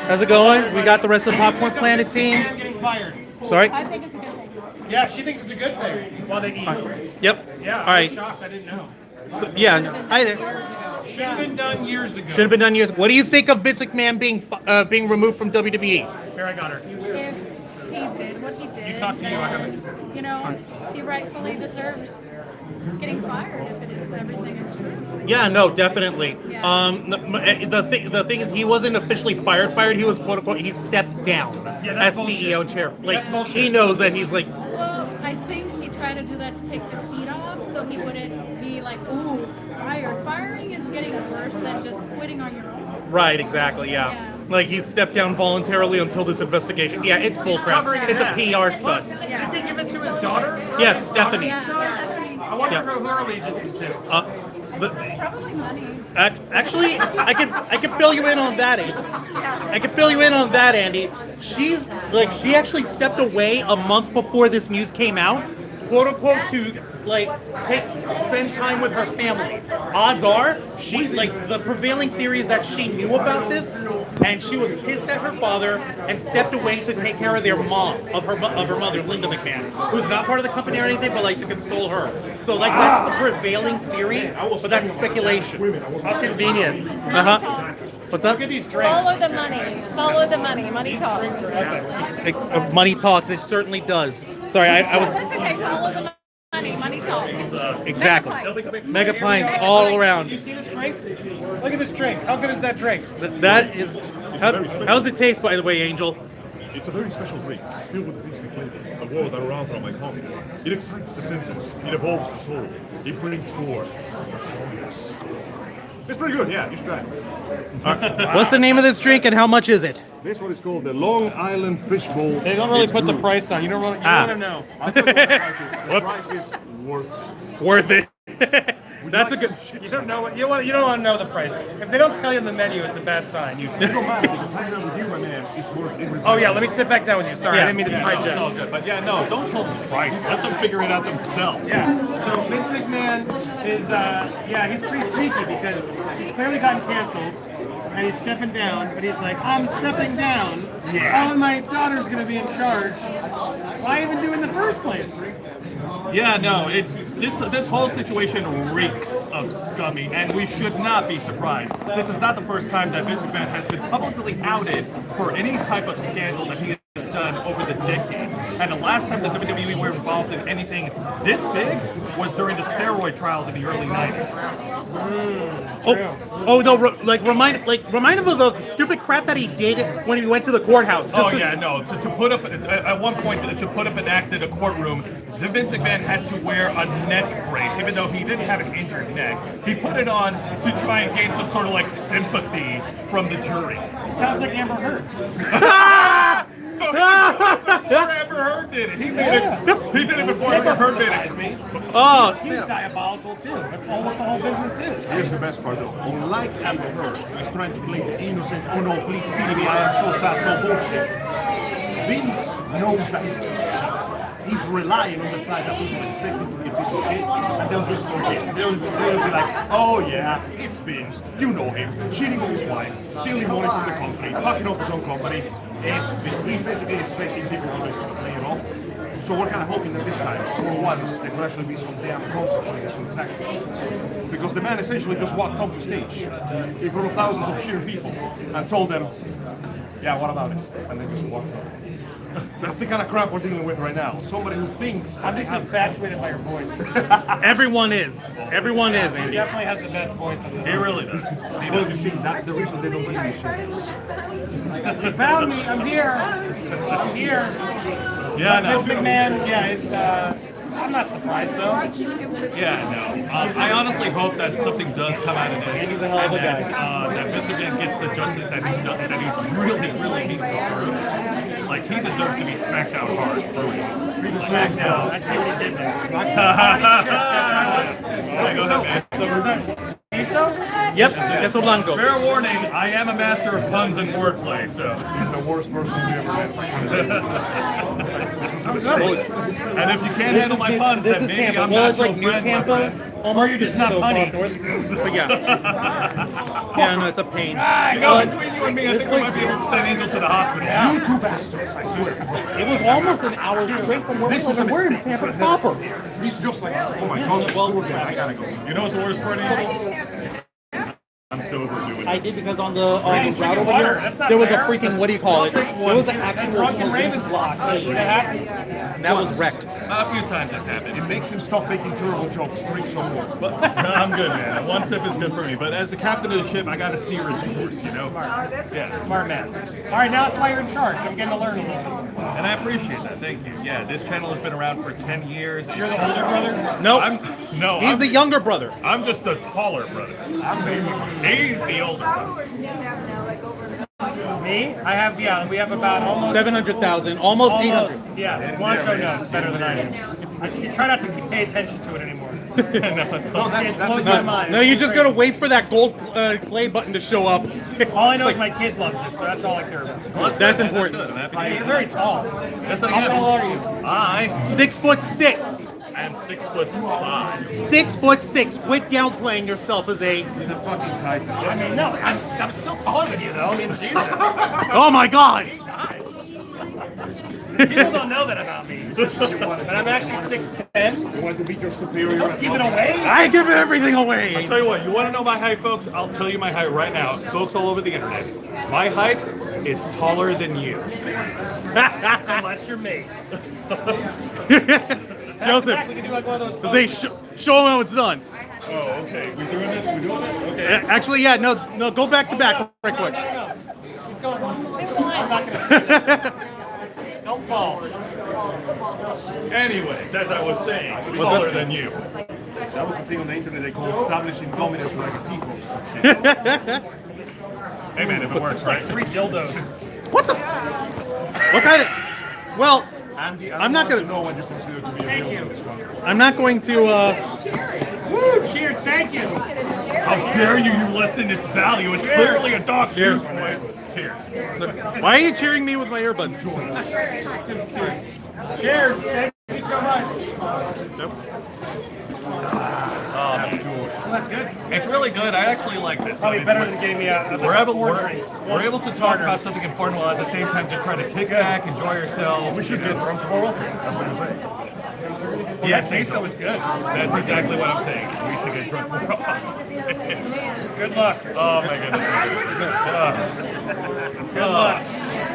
How's it going? We got the rest of the Popcorn Planet team. I'm getting fired. Sorry. I think it's a good thing. Yeah, she thinks it's a good thing while they eat. Yep. Yeah, All right. I'm shocked. I didn't know. So, yeah. Hi there. Should have been done years ago. Should have been done years. What do you think of Vince McMahon being removed from WWE? Here, I got her. If he did what he did, You talk to you, I haven't. then, you know, he rightfully deserves getting fired if it is everything is true. Yeah, no, definitely. Yeah. The thing is, he wasn't officially fired. He was quote unquote he stepped down Yeah, as that's bullshit. CEO chair. Like That's bullshit. he knows that he's like Well, I think he tried to do that to take the heat off, so he wouldn't be like, "Ooh, fired." Firing is getting worse than just quitting on your own. right, exactly, yeah. Yeah. Like he stepped down voluntarily until this investigation. Yeah, it's bullcrap. It's a PR stunt. Yeah. Did they give it to his daughter? Yes, Stephanie. Yeah, Stephanie. I wonder Yeah. who her allegiance is to. Probably money. Actually, I can fill you in on that, Andy. I can fill you in on that, Andy. She actually stepped away a month before this news came out, quote unquote, to spend time with her family. Odds are, the prevailing theory is that she knew about this, and she was pissed at her father and stepped away to take care of their mom, of her mother, Linda McMahon, who's not part of the company or anything, but to console her. So that's the prevailing theory, but that's speculation. How convenient. What's up? Look at these drinks. Follow the money. Follow the money. Money talks. Money talks. It certainly does. Sorry, I was That's okay. Follow the money. Money talks. exactly. Megapint. Mega pints all around. You see this drink? Look at this drink. How good is that drink? That is. How does it taste, by the way, Angel? It's a very special drink, filled with tasty flavors, a world that around from my tongue. It excites the senses, it evolves the soul, it brings forth a joyous score. It's pretty good, yeah, you should try it. What's the name of this drink and how much is it? This one is called the Long Island Fishbowl. They don't really It's put the brewed. price on. You don't want to know. I'll tell you what the price is. The price is worth it. Worth it. That's a good. You don't know what you want. You don't want to know the price. If they don't tell you on the menu, it's a bad sign. Usually. It don't matter, because hanging out with you, my man, it's worth every Oh yeah, let me sit back down with you. Sorry, I didn't mean to It's all hijack. good. But yeah, no, don't tell them the price. Let them figure it out themselves. Yeah. So Vince McMahon is, he's pretty sneaky because he's clearly gotten canceled. And he's stepping down, but he's like, I'm stepping down. Yeah. Oh, my daughter's gonna be in charge. Why even do it in the first place? Yeah, no, it's this whole situation reeks of scummy, and we should not be surprised. This is not the first time that Vince McMahon has been publicly outed for any type of scandal that he has done over the decades. And the last time the WWE were involved in anything this big was during the steroid trials in the early 90s. Remind him of the stupid crap that he did when he went to the courthouse. To put up at one point to put up an act in a courtroom, Vince McMahon had to wear a neck brace, even though he didn't have an injured neck. He put it on to try and gain some sort of sympathy from the jury. It sounds like Amber Heard. So before Amber Heard did it. He did it. He did it before Amber Heard did it. Oh, He's diabolical too. That's all what the whole business is. Here's the best part though. Unlike Amber Heard, who's trying to play the innocent, oh no, please pity me, I am so sad, so bullshit. Vince knows that he's a piece of shit. He's relying on the fact that people expect him to be a piece of shit, and they'll just forget. They'll be like, oh yeah, it's Vince. You know him. Cheating on his wife, stealing money from the company, fucking up his own company. It's Vince. He's basically expecting people to just play it off. So we're kind of hoping that this time, for once, there could actually be some damn consequences from his actions. Because the man essentially just walked up the stage in front of thousands of cheering people and told them, yeah, what about it? And then just walked out. That's the kind of crap we're dealing with right now. Somebody who thinks I'm just infatuated by your voice. everyone is. Everyone is, He Andy. definitely has the best voice on the He really does. Well, you see, that's the reason they don't believe in shit. You found me. I'm here. I'm here. Yeah, no. Vince McMahon. Yeah, it's. I'm not surprised though. Yeah, no. I honestly hope that something does come out of this, and that Vince McMahon gets the justice that he really, really needs to serve. Like, he deserves to be smacked out hard for real. Smacked down. I see what he did there. Alright, go ahead, man. Queso? Yep, queso blanco. Fair warning, I am a master of puns and wordplay, so. He's the worst person we ever met. This was a mistake. And if you can't handle my puns, This then is maybe Tampa. I'm Well, not it's like your New friend, my Tampa. friend. Almost you're just not so punny. far north. But yeah. Yeah, no, it's a pain. You know, between you and me, I think we might be able to send Angel to the hospital. You two bastards, I swear. It was almost an hour straight from where we This was a live. We're in mistake. Tampa proper. He's just like, oh my god, this tour guy, I gotta go. You know what's the worst part, Angel? I'm sober doing I this. did because on the route over drinking here, water. That's not there was a fair. freaking, what do you call it? There was an actual Drunken Ravens lock. Does that happen? and that was wrecked. A few times that's happened. It makes him stop making terrible jokes, drink some more. But no, I'm good, man. One sip is good for me. But as the captain of the ship, I gotta steer its course, you know? Yeah. Smart man. All right, now that's why you're in charge. I'm getting to learn a little bit. And I appreciate that. Thank you. Yeah, this channel has been around for 10 years. You're the older brother? Nope. He's I'm the younger brother. I'm just the taller brother. He's the older brother. Me? I have, yeah, we have about almost 700,000, almost 800. Yeah, Juancho knows better than I do. I try not to pay attention to it anymore. No, it's No, awesome. that's blows a my good mind. No, you just gotta wait for that gold play button to show up. All I know is my kid loves it, so that's all I care about. Well, That's good, man. important. Good. I'm happy to You're hear very that. tall. Yes, I How am. tall are you? I 6'6". am 6'5". 6'6". Quit downplaying yourself as a. He's a fucking type. I mean, no, I'm still taller than you, though. I mean, Jesus. Oh my God! People don't know that about me. But I'm actually 6'10". You want to beat your superior? Don't give it away. I give everything away. I'll tell you what, you want to know my height, folks? I'll tell you my height right now. Folks all over the internet. My height is taller than you. Unless you're me. Joseph, We can do like one of those. say show him how it's done. Oh, okay. We doing this? We doing this? Okay. Actually, yeah, no, go back to back right quick. He's going. I'm not gonna say that. Don't fall. Anyways, as I was saying, taller than you. That was the thing on the internet they call establishing dominance like a people. Hey man, if it works, right? 3 dildos. What the? What kind of? Well, Andy, I'm not gonna- know what you consider to be a Thank villain you. in this country. I'm not going to. Woo! Cheers! Thank you. How dare you listen its value? It's clearly a dog shoes toy. Cheers. Why are you cheering me with my earbuds? Cheers! Thank you so much. Well, that's good. It's really good. I actually like this. Probably better than getting me a We're able, four we're, drinks. we're able to talk about something important while at the same time just trying to kick back, enjoy yourselves. We should get drunk more often. That's what I'm saying. Yes, queso is good. That's exactly what I'm saying. We should get drunk more often. Good luck. Oh my goodness. Good luck.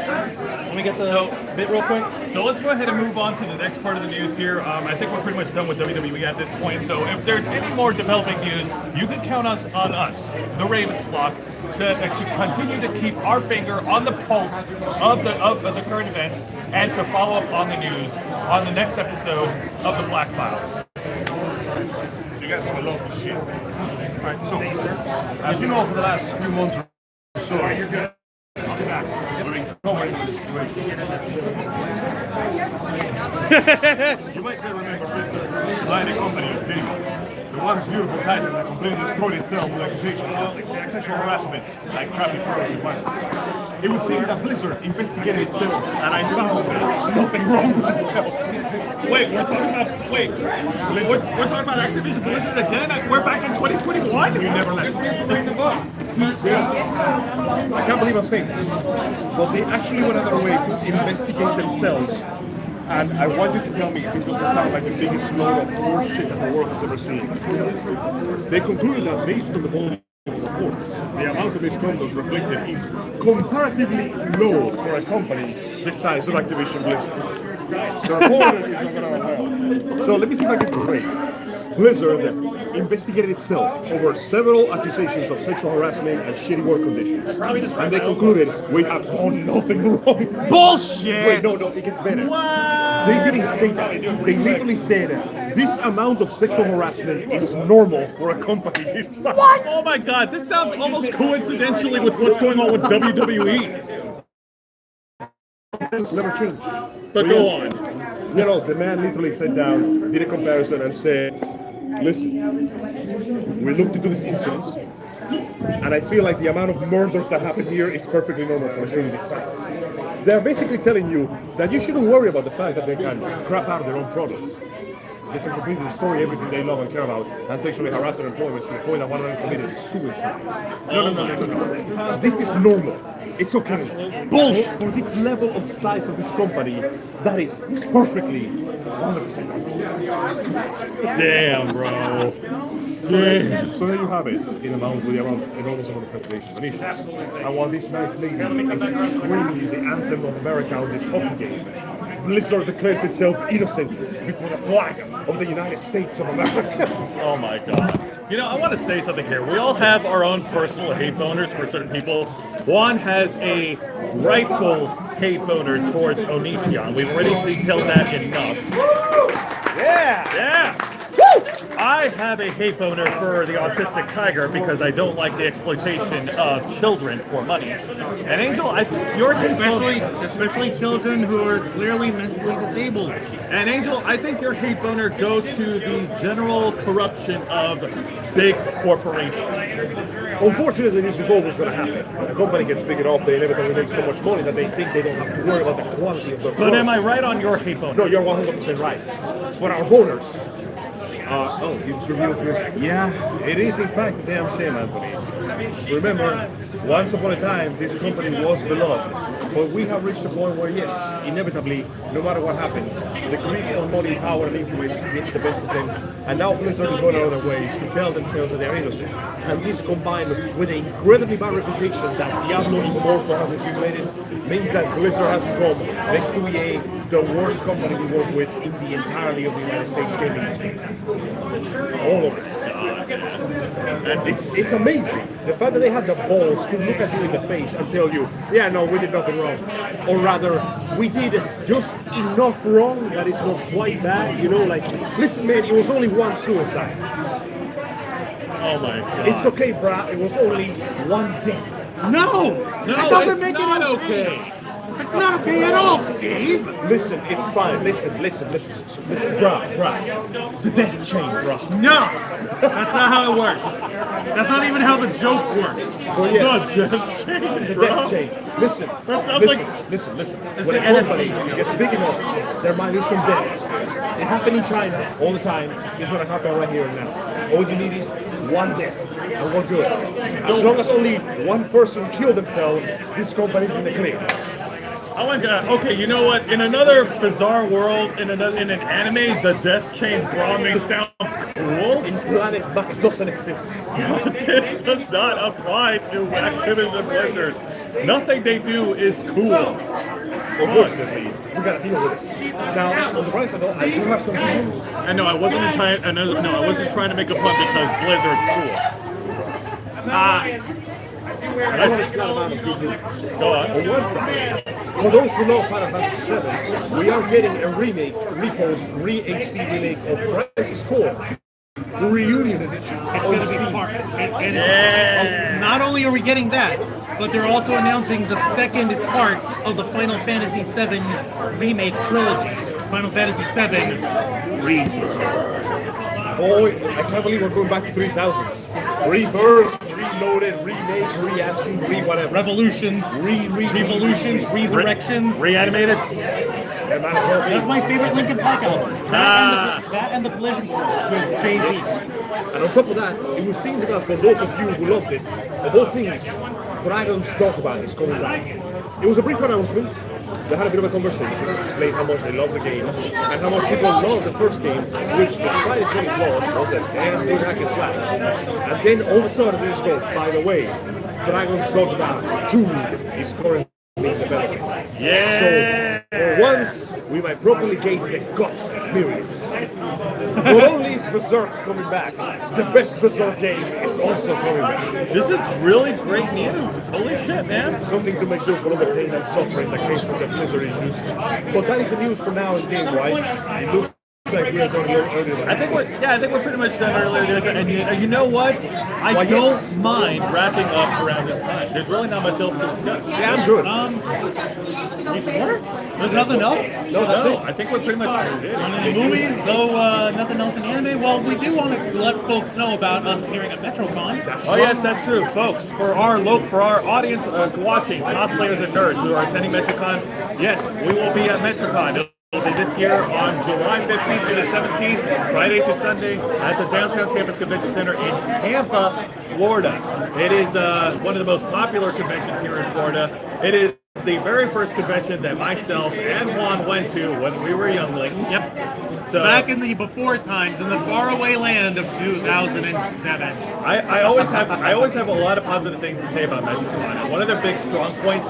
Let me get the bit real quick. So let's go ahead and move on to the next part of the news here. I think we're pretty much done with WWE at this point. So if there's any more developing news, you can count on us, the Ravens flock, to continue to keep our finger on the pulse of the current events and to follow up on the news on the next episode of the Black Files. So you guys want to love this shit. Alright, so, as you know, for the last few months or so, I'm back. We're covering the situation. You might still remember Blizzard buying a company, Bingo. The once beautiful title that completely destroyed itself with accusations of sexual harassment, like crappy product devices. It would seem that Blizzard investigated itself, and I found nothing wrong with itself. Wait, we're talking about Activision Blizzard again? We're back in 2021? You never left. Yeah. I can't believe I'm saying this, but they actually went out of their way to investigate themselves. And I want you to tell me if this doesn't sound like the biggest load of horseshit that the world has ever seen. They concluded that based on the volume of reports, the amount of misconduct reflected is comparatively low for a company the size of Activision Blizzard. Their opponent is not going to well. So let me see if I get this right. Blizzard investigated itself over several accusations of sexual harassment and shitty work conditions. And they concluded, we have done nothing wrong. Bullshit! Wait, no, it gets better. What? They didn't say that. They literally said, this amount of sexual harassment is normal for a company this size. What? Oh my god, this sounds almost coincidentally with what's going on with WWE. Things never change. But go on. You know, the man literally sat down, did a comparison and said, listen, we looked into this incident, and I feel like the amount of murders that happen here is perfectly normal for a city this size. They're basically telling you that you shouldn't worry about the fact that they can crap out their own product. They can completely destroy everything they love and care about and sexually harass their employees to the point that one of them committed suicide. No. This is normal. It's okay. Bullshit! For this level of size of this company, that is perfectly 100% normal. Damn, bro. Damn. So there you have it, in amount with the enormous amount of calculations and issues. And while this nice lady is screaming the anthem of America on this hockey game, Blizzard declares itself innocent before the flag of the United States of America. Oh my god. You know, I want to say something here. We all have our own personal hate boners for certain people. Juan has a rightful hate boner towards Onision. We've already detailed that enough. Yeah! I have a hate boner for the autistic tiger because I don't like the exploitation of children for money. And Angel, I think your Especially children who are clearly mentally disabled. And Angel, I think your hate boner goes to the general corruption of big corporations. Unfortunately, this is always going to happen. A company gets big enough, they inevitably make so much money that they think they don't have to worry about the quality of their product. But am I right on your hate boner? No, you're 100% right. But our boners, it's revealed to us. Yeah, it is in fact a damn shame, Anthony. Remember, once upon a time, this company was beloved. But we have reached a point where, yes, inevitably, no matter what happens, the greed for money, power, and influence gets the best of them. And now Blizzard is going out of their ways to tell themselves that they are innocent. And this combined with the incredibly bad reputation that Diablo Immortal has accumulated means that Blizzard has become, next to EA, the worst company we work with in the entirety of the United States gaming industry. All of it. It's amazing. The fact that they had the balls to look at you in the face and tell you, yeah, no, we did nothing wrong. Or rather, we did just enough wrong that it's not quite bad. You know, like, listen, man, it was only one suicide. Oh my god. It's okay, brah. It was only one death. No, that doesn't make not it okay. It's not okay at all, Steve. Listen, it's fine. Listen, brah. The death chain, brah. No, that's not how it works. That's not even how the joke works. Well, yes. The death chain, The bro. death chain. Listen. That sounds Listen. It's When a the company NFT. gets big enough, there might be some deaths. It happened in China all the time. It's going to happen right here and now. All you need is one death, and we're good. As long as only one person killed themselves, this company's in the clear. I want to. Okay, you know what? In another bizarre world, in an anime, the death chains draw may sound cool. In Planet Mac doesn't exist. But this does not apply to Activision Blizzard. Nothing they do is cool. Unfortunately, we gotta deal with it. Now, on the bright side, though, I do have some news. I know I wasn't trying. I wasn't trying to make a pun because Blizzard cool. I want to start about a good news. Go on. On one side, for those who know Final Fantasy VII, we are getting a remake, re-HD remake of Crisis Core. The Reunion Edition. It's going to be part. And it's, not only are we getting that, but they're also announcing the second part of the Final Fantasy VII remake trilogy. Final Fantasy VII Rebirth. Boy, I can't believe we're going back to 3000s. Rebirth, reloaded, remake, reaction, whatever. Revolutions, revolutions, resurrections. Reanimated. Yeah, man, it's all That's my favorite Linkin Park album. That and the Collision Course with Jay-Z. And on top of that, it would seem that for those of you who loved it, the whole thing is Dragon's Dogma is coming back. It was a brief announcement. They had a bit of a conversation, explained how much they love the game and how much people love the first game, which the slightest thing it was a damn big hack and slash. And then all of a sudden they just go, by the way, Dragon's Dogma 2 is currently in development. Yeah. So for once, we might properly get the guts experience. Not only is Berserk coming back, the best Berserk game is also coming back. This is really great news. Holy shit, man. Something to make do for all the pain and suffering that came from the Blizzard issues. But that is the news for now in game-wise. It looks like we're done a little earlier than I think we're pretty much done earlier. And you know what? I Why, don't yes. mind wrapping up around this time. There's really not much else to discuss. Yeah, I'm good. You sure? There's nothing else? No, that's it. I think we're pretty much did. In movies, though nothing else in anime. Well, we do want to let folks know about us appearing at MetroCon. Oh yes, that's true, folks. For our audience watching, cosplayers and nerds who are attending MetroCon, yes, we will be at MetroCon. It'll be this year on July 15th to the 17th, Friday to Sunday, at the Downtown Tampa Convention Center in Tampa, Florida. It is one of the most popular conventions here in Florida. It is the very first convention that myself and Juan went to when we were younglings. Yep. So Back in the before times, in the faraway land of 2007. I always have a lot of positive things to say about MetroCon. One of their big strong points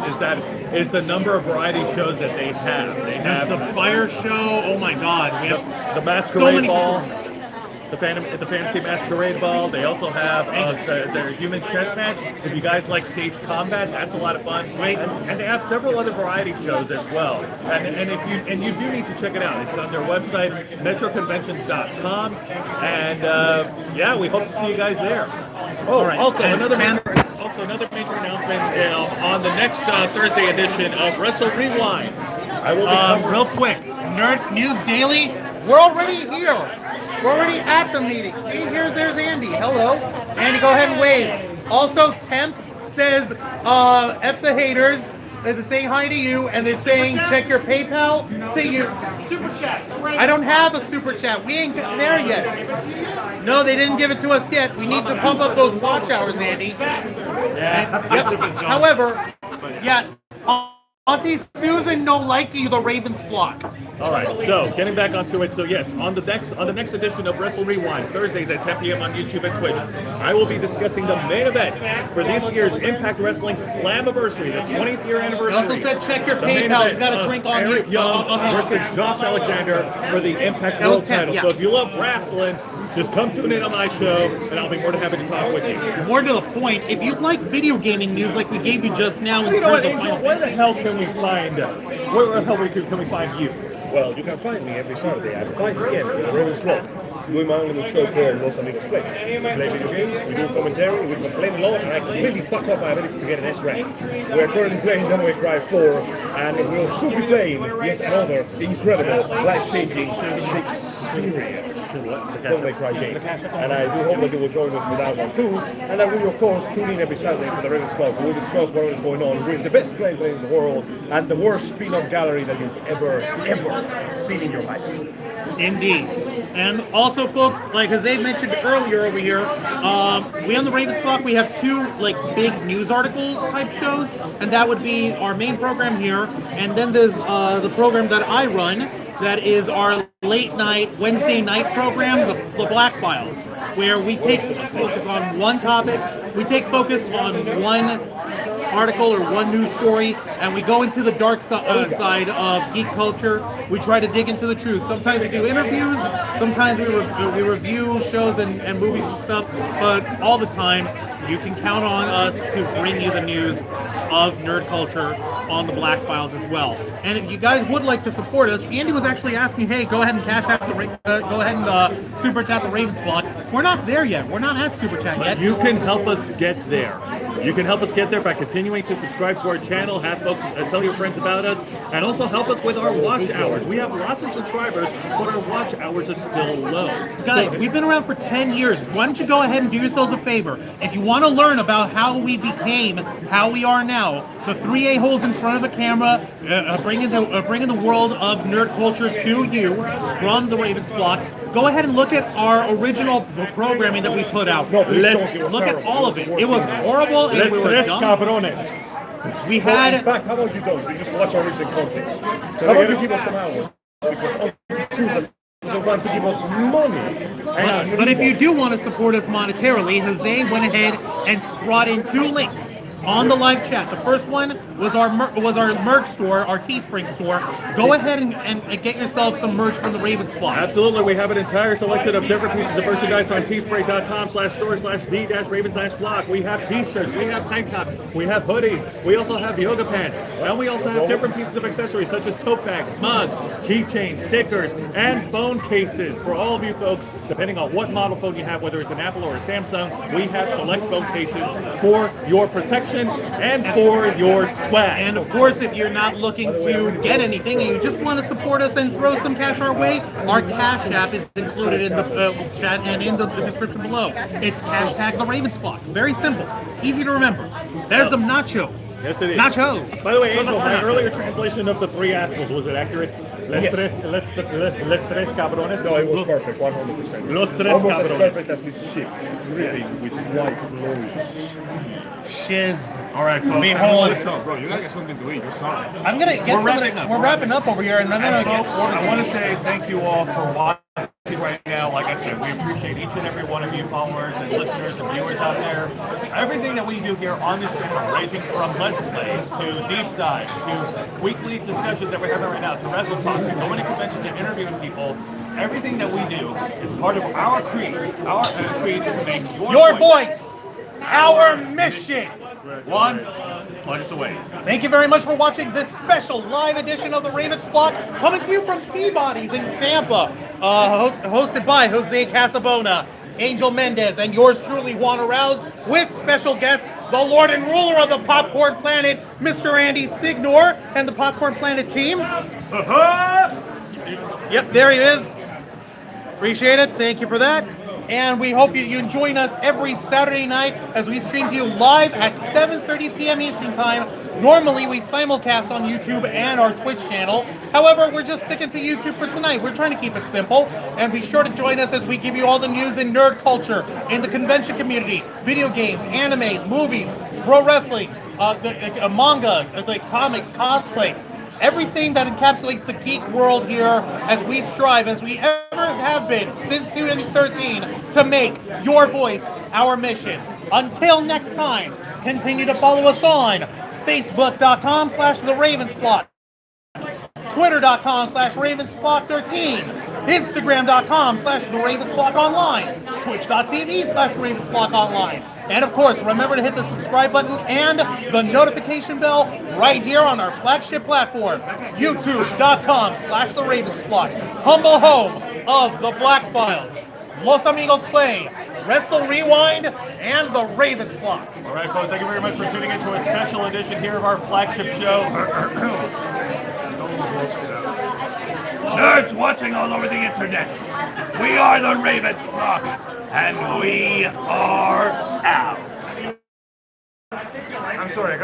is the number of variety shows that they have. They have There's the fire show. Oh my God. We have the Masquerade many- Ball, the Fantasy Masquerade Ball. They also have their human chess match. If you guys like stage combat, that's a lot of fun. Right. And they have several other variety shows as well. And you do need to check it out. It's on their website, metroconventions.com. And yeah, we hope to see you guys there. Oh, right. also And another major announcement on the next Thursday edition of Wrestle Rewind. I will be real quick, Nerd News Daily. We're already here. We're already at the meeting. See, there's Andy. Hello. Andy, go ahead and wave. Also, Temp says, F the haters. They're saying hi to you, and they're saying check your PayPal to you. Super chat. I don't have a super chat. We ain't there yet. No, they didn't give it to us yet. We need to pump up those watch hours, Andy. Yep. However, yeah, Auntie Susan no likey the Ravens flock. All right, so getting back onto it. So yes, on the next edition of Wrestle Rewind, Thursdays at 10 p.m. on YouTube and Twitch, I will be discussing the main event for this year's Impact Wrestling Slammiversary, the 20th year anniversary. He also said check your The main PayPal. event He's got a of drink on Eric you. Young on him. versus Josh Alexander for the Impact That was World 10, title. yeah. So if you love wrestling, just come tune in on my show, and I'll be more than happy to talk with you. More to the point, if you like video gaming news like we gave you just now in You know what, terms of Angel? Final Where the Fantasy, hell can we find? Where the hell can we find you? Well, you can find me every Saturday at 5 p.m. in Ravens Flock, doing my own little show called Los Amigos Play. We play video games, we do commentary, we complain a lot, and I completely fuck up my ability to get an S rank. We're currently playing Devil May Cry 4, and we'll soon be playing yet another incredible, life-changing Shakespearean Devil May Cry game. And I do hope that you will join us for that one too, and that we will, of course, tune in every Saturday for the Ravens Flock. We'll discuss what is going on with the best playing in the world, and the worst spin-off gallery that you've ever seen in your life. Indeed. And also, folks, like as they mentioned earlier over here, we on the Ravens Flock, we have two big news article type shows, and that would be our main program here, and then there's the program that I run, that is our late night, Wednesday night program, the Black Files, where we take focus on one topic, we take focus on one article or one news story, and we go into the dark side of geek culture. We try to dig into the truth. Sometimes we do interviews, sometimes we review shows and movies and stuff, but all the time you can count on us to bring you the news of nerd culture on the Black Files as well. And if you guys would like to support us, Andy was actually asking, hey, go ahead and cash out go ahead and super chat the Ravens Flock. We're not there yet. We're not at super chat yet. You can help us get there. You can help us get there by continuing to subscribe to our channel, have folks tell your friends about us, and also help us with our watch hours. We have lots of subscribers, but our watch hours are still low. Guys, we've been around for 10 years. Why don't you go ahead and do yourselves a favor? If you want to learn about how we became how we are now, the three a-holes in front of a camera, bringing the world of nerd culture to you from the Ravens flock, go ahead and look at our original programming that we put out. Let's look at all of it. It was horrible and we were dumb. Cabrones. We In had... fact, how about you don't? You just watch our recent content. How about you give us some hours? Because Susan doesn't want to give us money. But if you do want to support us monetarily, Jose went ahead and brought in 2 links on the live chat. The first one was our merch store, our Teespring store. Go ahead and get yourself some merch from the Ravens flock. Absolutely, we have an entire selection of different pieces of merchandise on teespring.com/store/the-ravens-flock. We have t-shirts, we have tank tops, we have hoodies, we also have yoga pants, and we also have different pieces of accessories such as tote bags, mugs, keychains, stickers, and phone cases. For all of you folks, depending on what model phone you have, whether it's an Apple or a Samsung, we have select phone cases for your protection and for your swag. And of course, if you're not looking to get anything and you just want to support us and throw some cash our way, our Cash App is included in the chat and in the description below. It's hashtag the Ravens flock. Very simple, easy to remember. There's some nacho. Yes, it is. Nachos. By the way, Angel, my earlier translation of the 3 assholes, was it accurate? Les tres cabrones. No, it was perfect, 100%. Los tres Almost as cabrones. perfect as this ship, dripping with white glorious. Shiz. All right, folks. Bro, you gotta get something to eat. You're starving. I'm gonna get We're wrapping up over here, and I'm gonna Folks, I want to say thank you all for watching right now. Like I said, we appreciate each and every one of you followers and listeners and viewers out there. Everything that we do here on this channel, ranging from Let's Plays to deep dives to weekly discussions that we're having right now, to Wrestle Talk, to going to conventions and interviewing people, everything that we do is part of our creed. Our creed is to make your voice our mission. one punch away. Thank you very much for watching this special live edition of the Ravens Flock, coming to you from Peabody's in Tampa, hosted by Jose Casabona, Angel Mendez, and yours truly, Juan Arouse, with special guests, the Lord and Ruler of the Popcorn Planet, Mr. Andy Signore, and the Popcorn Planet team. Yep, there he is. Appreciate it. Thank you for that. And we hope you join us every Saturday night as we stream to you live at 7:30 p.m. Eastern Time. Normally, we simulcast on YouTube and our Twitch channel. However, we're just sticking to YouTube for tonight. We're trying to keep it simple. And be sure to join us as we give you all the news in nerd culture, in the convention community, video games, animes, movies, pro wrestling, manga, like comics, cosplay. Everything that encapsulates the geek world here as we strive, as we ever have been since 2013, to make your voice our mission. Until next time, continue to follow us on Facebook.com/TheRavensFlock, Twitter.com/RavensFlock13, Instagram.com/TheRavensFlockOnline, Twitch.tv/RavensFlockOnline. And of course, remember to hit the subscribe button and the notification bell right here on our flagship platform, YouTube.com/TheRavensFlock, humble home of the Black Files, Los Amigos Play, Wrestle Rewind, and the Ravens Flock. All right, folks, thank you very much for tuning into a special edition here of our flagship show. Nerds watching all over the internet. We are the Ravens Flock, and we are out. I'm sorry,